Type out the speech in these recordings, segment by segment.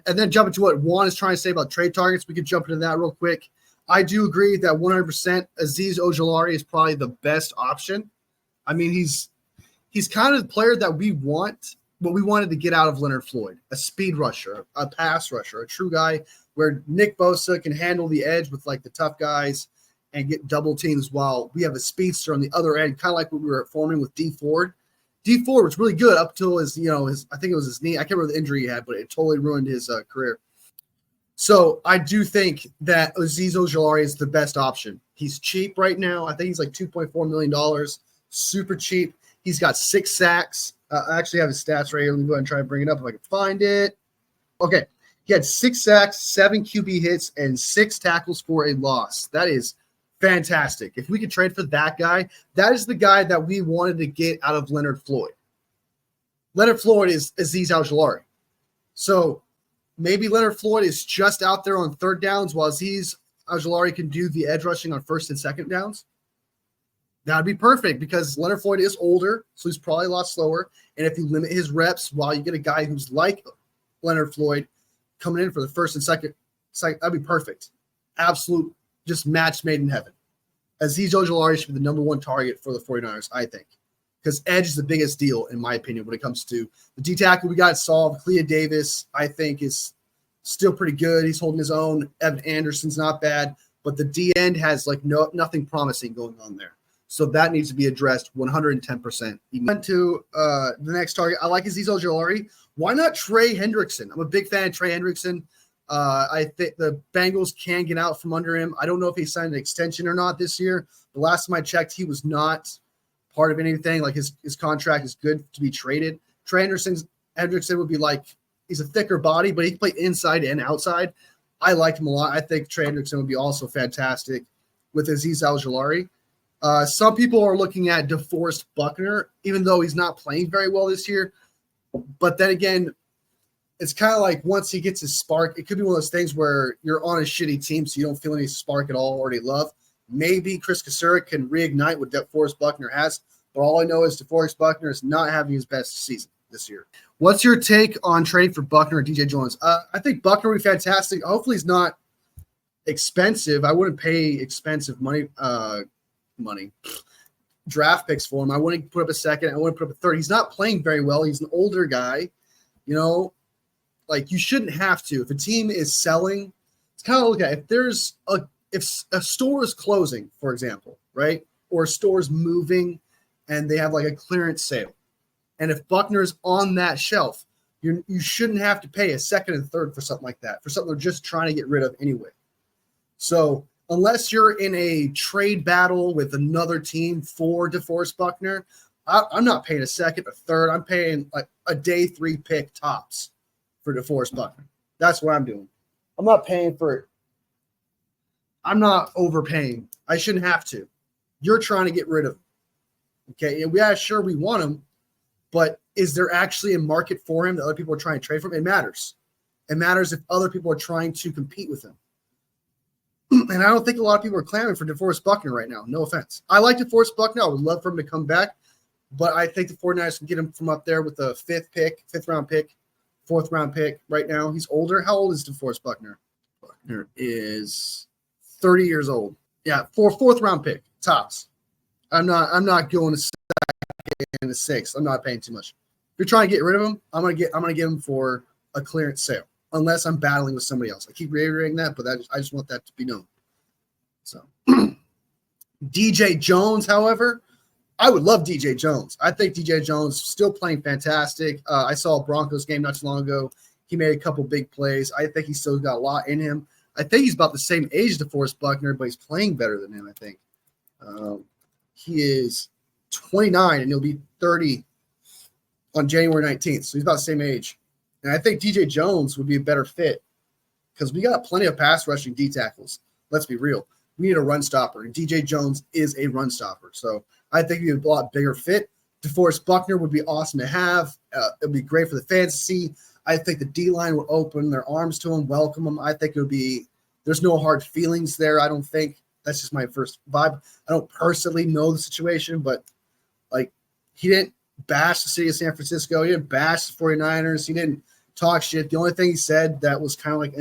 and then jump into what Juan is trying to say about trade targets. We can jump into that real quick. I do agree that 100% Azeez Ojulari is probably the best option. I mean, he's kind of the player that we want, what we wanted to get out of Leonard Floyd, a speed rusher, a pass rusher, a true guy where Nick Bosa can handle the edge with like the tough guys and get double teams while we have a speedster on the other end, kind of like what we were forming with D Ford. D Ford was really good up till his I think it was his knee. I can't remember the injury he had, but it totally ruined his career. So I do think that Azeez Ojulari is the best option. He's cheap right now. I think he's like $2.4 million, super cheap. He's got 6 sacks. I actually have his stats right here. Let me go ahead and try to bring it up if I can find it. Okay. He had 6 sacks, 7 QB hits, and 6 tackles for a loss. That is fantastic. If we could trade for that guy, that is the guy that we wanted to get out of Leonard Floyd. Leonard Floyd is Azeez Ojulari. So maybe Leonard Floyd is just out there on third downs while Azeez Ojulari can do the edge rushing on first and second downs. That'd be perfect because Leonard Floyd is older, so he's probably a lot slower. And if you limit his reps while you get a guy who's like Leonard Floyd coming in for the first and second, that'd be perfect. Absolute just match made in heaven. Azeez Ojulari should be the number 1 target for the 49ers, I think. Because edge is the biggest deal, in my opinion, when it comes to the D tackle we got solved. Clea Davis, I think, is still pretty good. He's holding his own. Evan Anderson's not bad. But the D end has like nothing promising going on there. So that needs to be addressed 110%. He went to the next target. I like Azeez Ojulari. Why not Trey Hendrickson? I'm a big fan of Trey Hendrickson. I think the Bengals can get out from under him. I don't know if he signed an extension or not this year. The last time I checked, he was not part of anything. Like his contract is good to be traded. Trey Hendrickson would be like, he's a thicker body, but he can play inside and outside. I like him a lot. I think Trey Hendrickson would be also fantastic with Azeez Ojulari. Some people are looking at DeForest Buckner, even though he's not playing very well this year. But then again, it's kind of like once he gets his spark, it could be one of those things where you're on a shitty team, so you don't feel any spark at all or any love. Maybe Chris Kasurek can reignite what DeForest Buckner has, but all I know is DeForest Buckner is not having his best season this year. What's your take on trading for Buckner or DJ Jones? I think Buckner would be fantastic. Hopefully he's not expensive. I wouldn't pay expensive money draft picks for him. I wouldn't put up a second. I wouldn't put up a third. He's not playing very well. He's an older guy. Like you shouldn't have to. If a team is selling, it's kind of like if a store is closing, for example, right? Or a store is moving and they have like a clearance sale. And if Buckner's on that shelf, you shouldn't have to pay a second and third for something like that, for something they're just trying to get rid of anyway. So unless you're in a trade battle with another team for DeForest Buckner, I'm not paying a second, a third. I'm paying like a day 3 pick tops for DeForest Buckner. That's what I'm doing. I'm not paying for it. I'm not overpaying. I shouldn't have to. You're trying to get rid of him. Okay, and sure we want him, but is there actually a market for him that other people are trying to trade for him? It matters. It matters if other people are trying to compete with him. And I don't think a lot of people are clamoring for DeForest Buckner right now. No offense. I like DeForest Buckner. I would love for him to come back, but I think the 49ers can get him from up there with the 5th round pick, 4th round pick right now. He's older. How old is DeForest Buckner? Buckner is 30 years old. Yeah, 4th round pick, tops. I'm not going to 2nd and 6th. I'm not paying too much. If you're trying to get rid of him, I'm gonna get him for a clearance sale. Unless I'm battling with somebody else. I keep reiterating that, but I just want that to be known. So, DJ Jones, however, I would love DJ Jones. I think DJ Jones is still playing fantastic. I saw a Broncos game not too long ago. He made a couple big plays. I think he's still got a lot in him. I think he's about the same age as DeForest Buckner, but he's playing better than him, I think. He is 29, and he'll be 30 on January 19th, so he's about the same age. And I think DJ Jones would be a better fit because we got plenty of pass rushing D tackles. Let's be real. We need a run stopper, and DJ Jones is a run stopper. So I think he'd be a lot bigger fit. DeForest Buckner would be awesome to have. It would be great for the fans to see. I think the D-line would open their arms to him, welcome him. I think it would be – there's no hard feelings there, I don't think. That's just my first vibe. I don't personally know the situation, but, like, he didn't bash the city of San Francisco. He didn't bash the 49ers. He didn't talk shit. The only thing he said that was kind of like,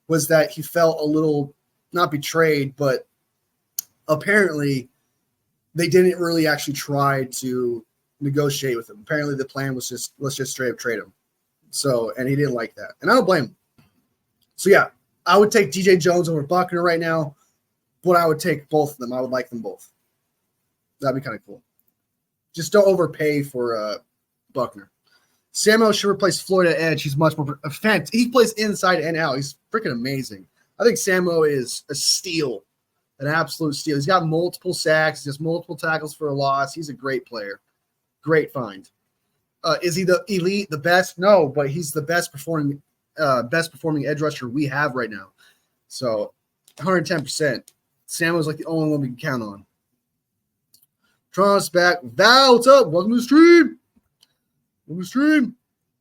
was that he felt a little not betrayed, but apparently they didn't really actually try to negotiate with him. Apparently the plan was just, let's just straight up trade him. So, and he didn't like that. And I don't blame him. So yeah, I would take DJ Jones over Buckner right now, but I would take both of them. I would like them both. That'd be kind of cool. Just don't overpay for Buckner. Samuel should replace Floyd at edge. He's much more he plays inside and out. He's freaking amazing. I think Samuel is a steal, an absolute steal. He's got multiple sacks, just multiple tackles for a loss. He's a great player. Great find. Is he the elite, the best? No, but he's the best performing edge rusher we have right now. So 110%. Samuel's like the only one we can count on. Toronto's back. Val, what's up? Welcome to the stream.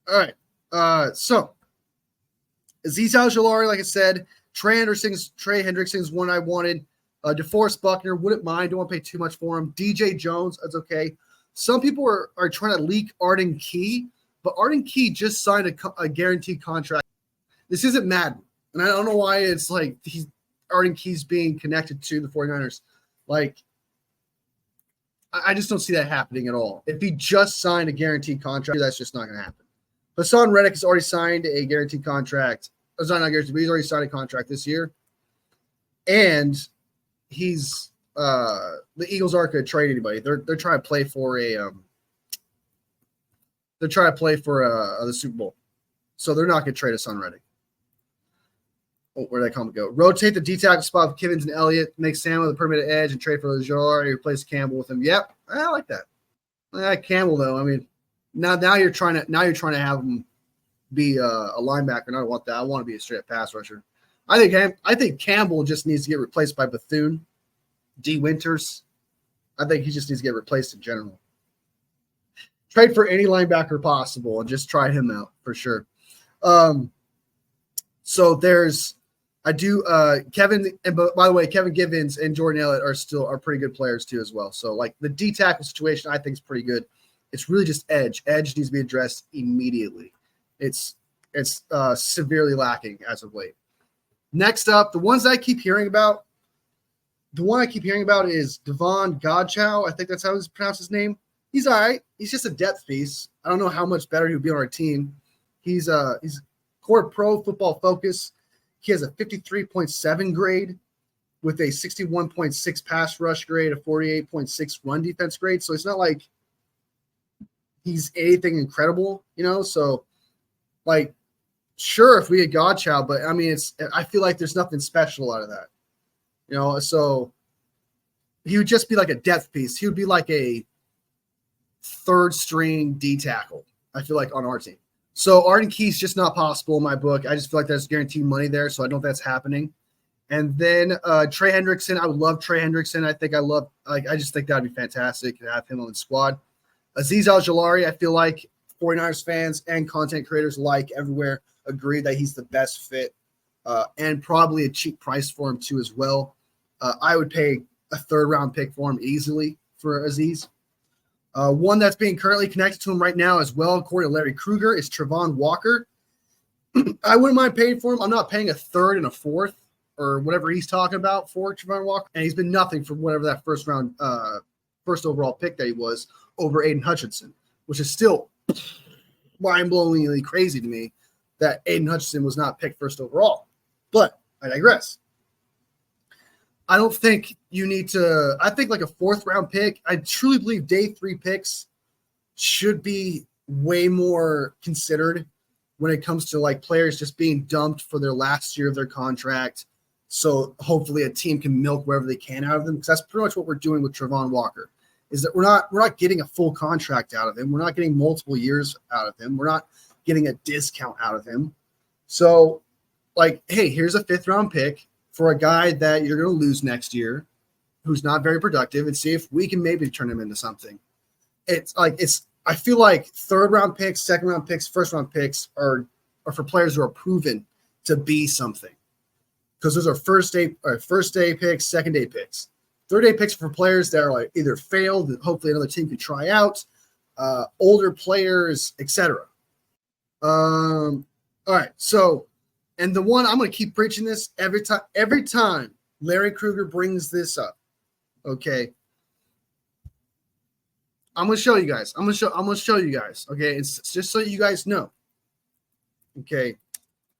All right. So Azeez Ojulari, like I said, Trey Hendrickson's one I wanted. DeForest Buckner, wouldn't mind. Don't want to pay too much for him. DJ Jones, that's okay. Some people are trying to leak Arden Key, but Arden Key just signed a guaranteed contract. This isn't Madden, and I don't know why it's like Arden Key's being connected to the 49ers. Like, I just don't see that happening at all. If he just signed a guaranteed contract, that's just not going to happen. Hassan Reddick has already signed a guaranteed contract. It's not guaranteed, but he's already signed a contract this year. And he's the Eagles aren't going to trade anybody. They're trying to play for the Super Bowl. So they're not going to trade Hassan Reddick. Oh, where'd that comment go? Rotate the D-tackle spot with Kivins and Elliott, make Samuel the permanent edge, and trade for Ojulari, replace Campbell with him. Yep, I like that. Campbell though, I mean, now you're trying to have him be a linebacker, and I don't want that. I want to be a straight up pass rusher. I think Campbell just needs to get replaced by Bethune, D. Winters. I think he just needs to get replaced in general. Trade for any linebacker possible and just try him out for sure. So there's. Kevin, and by the way, Kevin Givens and Jordan Elliott are pretty good players too as well. So like the D tackle situation, I think is pretty good. It's really just edge. Edge needs to be addressed immediately. It's severely lacking as of late. Next up, the ones I keep hearing about. The one I keep hearing about is Devon Godchow. I think that's how he's pronounced his name. He's all right. He's just a depth piece. I don't know how much better he would be on our team. He's Core Pro Football Focus. He has a 53.7 grade with a 61.6 pass rush grade, a 48.6 run defense grade. So it's not like he's anything incredible, So, like, sure, if we had Godchow, but I mean, I feel like there's nothing special out of that, So he would just be like a depth piece. He would be like a third string D tackle, I feel like, on our team. So Arden Key's just not possible in my book. I just feel like there's guaranteed money there, so I don't know if that's happening. And then Trey Hendrickson, I would love Trey Hendrickson. I just think that would be fantastic to have him on the squad. Azeez Ojulari, I feel like 49ers fans and content creators everywhere agree that he's the best fit and probably a cheap price for him too as well. I would pay a third-round pick for him easily for Azeez. One that's being currently connected to him right now as well, according to Larry Kruger, is Travon Walker. I wouldn't mind paying for him. I'm not paying a third and a fourth or whatever he's talking about for Travon Walker. And he's been nothing for whatever that first overall pick that he was over Aiden Hutchinson, which is still mind-blowingly crazy to me that Aiden Hutchinson was not picked first overall. But I digress. I don't think you need to – I think like a fourth-round pick, I truly believe day 3 picks should be way more considered when it comes to like players just being dumped for their last year of their contract. So hopefully a team can milk wherever they can out of them, because that's pretty much what we're doing with Travon Walker, is that we're not getting a full contract out of him. We're not getting multiple years out of him. We're not getting a discount out of him. So like, hey, here's a 5th-round pick for a guy that you're going to lose next year, who's not very productive, and see if we can maybe turn him into something. I feel like 3rd-round picks, 2nd-round picks, 1st-round picks are for players who are proven to be something, because those are first day picks, 2nd-day picks. 3rd-day picks for players that are like either failed, that hopefully another team could try out, older players, etc. All right. So, and the one I'm going to keep preaching this every time Larry Krueger brings this up. Okay. I'm going to show you guys. I'm going to show you guys. Okay. It's just so you guys know. Okay.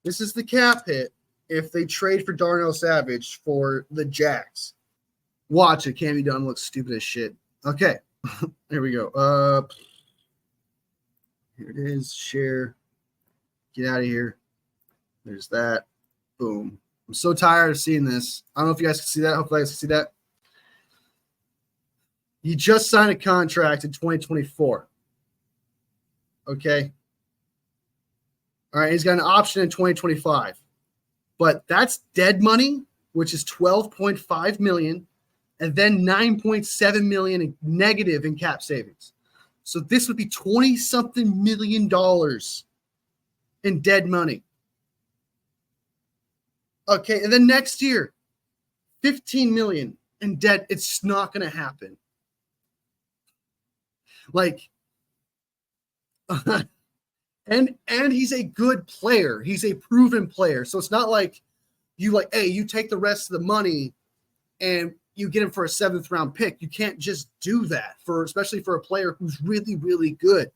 This is the cap hit if they trade for Darnell Savage for the Jags. Watch it. Can't be done. Looks stupid as shit. Okay. Here we go. Here it is. Share. Get out of here. There's that. Boom. I'm so tired of seeing this. I don't know if you guys can see that. Hopefully you guys can see that. He just signed a contract in 2024. Okay. All right. He's got an option in 2025. But that's dead money, which is $12.5 million, and then $9.7 million negative in cap savings. So this would be $20-something million in dead money. Okay, and then next year, $15 million in debt. It's not going to happen. Like, and he's a good player. He's a proven player. So it's not like you take the rest of the money and you get him for a 7th round pick. You can't just do that especially for a player who's really, really good.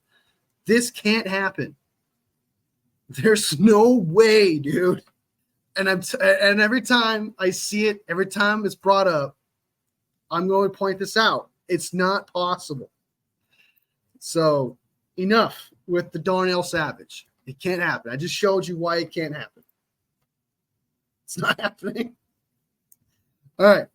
This can't happen. There's no way, dude. And and every time I see it, every time it's brought up, I'm going to point this out. It's not possible. So enough with the Darnell Savage. It can't happen. I just showed you why it can't happen. It's not happening. All right.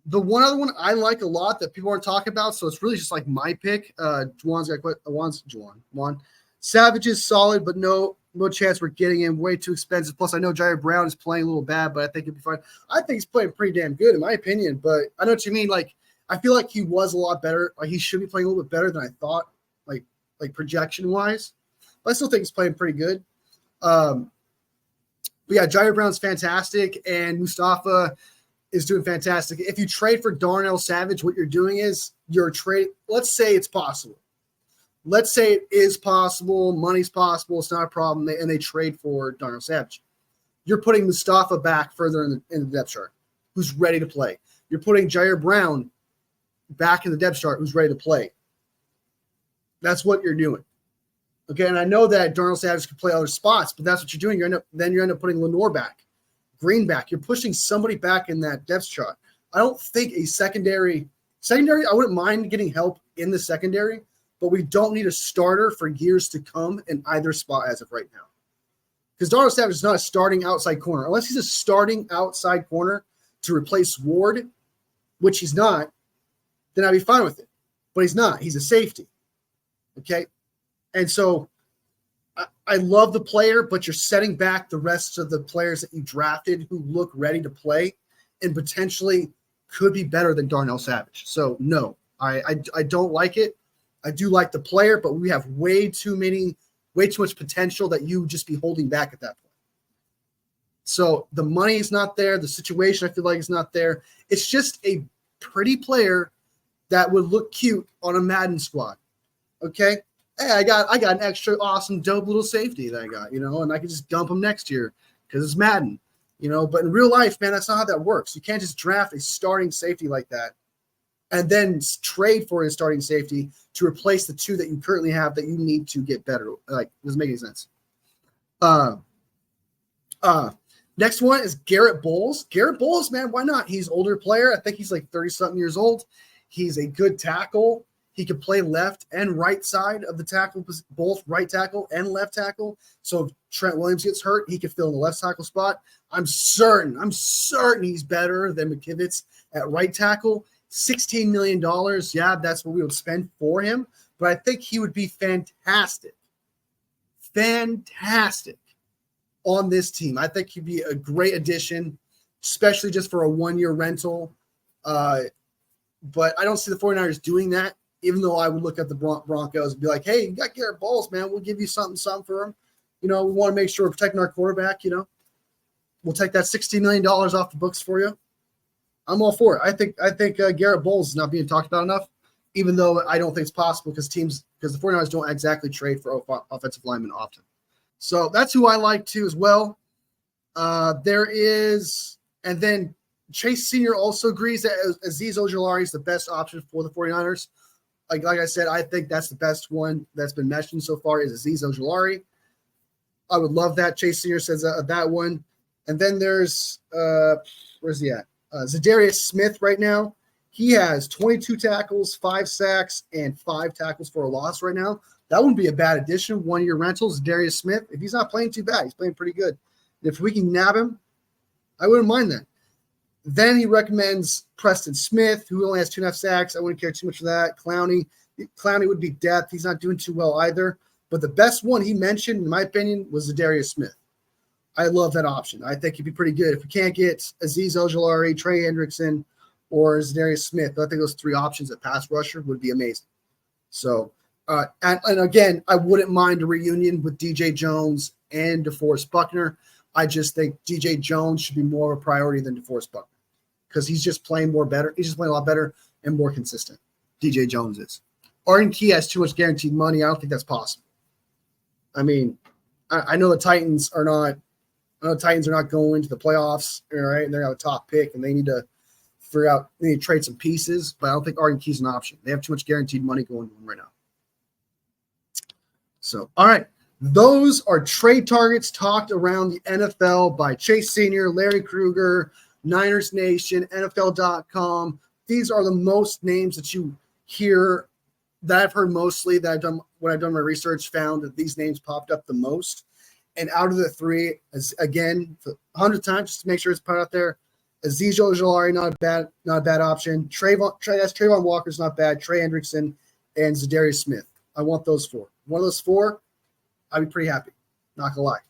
The one other one I like a lot that people aren't talking about, so it's really just like my pick. Juwan's got quite Juwan. Savage is solid, but no chance we're getting him. Way too expensive. Plus, I know Jair Brown is playing a little bad, but I think he'll be fine. I think he's playing pretty damn good, in my opinion. But I know what you mean. Like, I feel like he was a lot better. Like, he should be playing a little bit better than I thought, like projection-wise. But I still think he's playing pretty good. But yeah, Jair Brown's fantastic, and Mustafa is doing fantastic. If you trade for Darnell Savage, what you're doing is you're trading. Let's say it's possible. Let's say it is possible. Money's possible. It's not a problem. And they trade for Darnell Savage. You're putting Mustafa back further in the depth chart, who's ready to play. You're putting Jair Brown back in the depth chart, who's ready to play. That's what you're doing. Okay, and I know that Darnell Savage can play other spots, but that's what you're doing. You end up putting Lenore back, Green back. You're pushing somebody back in that depth chart. I don't think a secondary, I wouldn't mind getting help in the secondary, but we don't need a starter for years to come in either spot as of right now. Because Darnell Savage is not a starting outside corner. Unless he's a starting outside corner to replace Ward, which he's not, then I'd be fine with it. But he's not. He's a safety. Okay? And so I love the player, but you're setting back the rest of the players that you drafted who look ready to play and potentially could be better than Darnell Savage. So, no, I don't like it. I do like the player, but we have way too much potential that you just be holding back at that point. So the money is not there. The situation, I feel like, is not there. It's just a pretty player that would look cute on a Madden squad. Okay? Hey, I got an extra awesome, dope little safety that I got, and I can just dump him next year because it's Madden, But in real life, man, that's not how that works. You can't just draft a starting safety like that and then trade for a starting safety to replace the two that you currently have that you need to get better. Like, it doesn't make any sense. Next one is Garrett Bowles. Garrett Bowles, man, why not? He's an older player. I think he's like 30-something years old. He's a good tackle. He could play left and right side of the tackle, both right tackle and left tackle. So if Trent Williams gets hurt, he could fill in the left tackle spot. I'm certain he's better than McKivitz at right tackle. $16 million. Yeah, that's what we would spend for him. But I think he would be fantastic on this team. I think he'd be a great addition, especially just for a one-year rental. But I don't see the 49ers doing that, even though I would look at the Broncos and be like, hey, you got Garrett Bowles, man. We'll give you something for him. We want to make sure we're protecting our quarterback, We'll take that $16 million off the books for you. I'm all for it. I think Garrett Bowles is not being talked about enough, even though I don't think it's possible because the 49ers don't exactly trade for offensive linemen often. So that's who I like too as well. There is, and then Chase Sr. also agrees that Azeez Ojulari is the best option for the 49ers. Like I said, I think that's the best one that's been mentioned so far is Azeez Ojulari. I would love that. Chase Sr. says that one. And then there's, where's he at? Zadarius Smith right now. He has 22 tackles, 5 sacks, and 5 tackles for a loss right now. That wouldn't be a bad addition. 1-year rentals, Zadarius Smith. If he's not playing too bad, he's playing pretty good. If we can nab him, I wouldn't mind that. Then he recommends Preston Smith, who only has 2.5 sacks. I wouldn't care too much for that. Clowney would be depth. He's not doing too well either. But the best one he mentioned, in my opinion, was Zadarius Smith. I love that option. I think he'd be pretty good. If we can't get Azeez Ojulari, Trey Hendrickson, or Zadarius Smith, I think those 3 options at pass rusher would be amazing. So, and again, I wouldn't mind a reunion with DJ Jones and DeForest Buckner. I just think DJ Jones should be more of a priority than DeForest Buckner because he's just playing more better. He's just playing a lot better and more consistent. DJ Jones is. Arden Key has too much guaranteed money. I don't think that's possible. I mean, I know the Titans are not. I know the Titans are not going to the playoffs, all right? And they're going to have a top pick, and they need to figure out. They need to trade some pieces, but I don't think Arden Key's an option. They have too much guaranteed money going on right now. So, all right. Those are trade targets talked around the NFL by Chase Sr., Larry Krueger, Niners Nation, NFL.com. These are the most names that you hear that I've heard mostly that I've done when I've done my research, found that these names popped up the most. And out of the 3, as again, 100 times just to make sure it's put out there, Azeez Ojulari, not a bad option. Trayvon Walker's not bad. Trey Hendrickson and Zadarius Smith. I want those 4. One of those 4, I'd be pretty happy. Not gonna lie.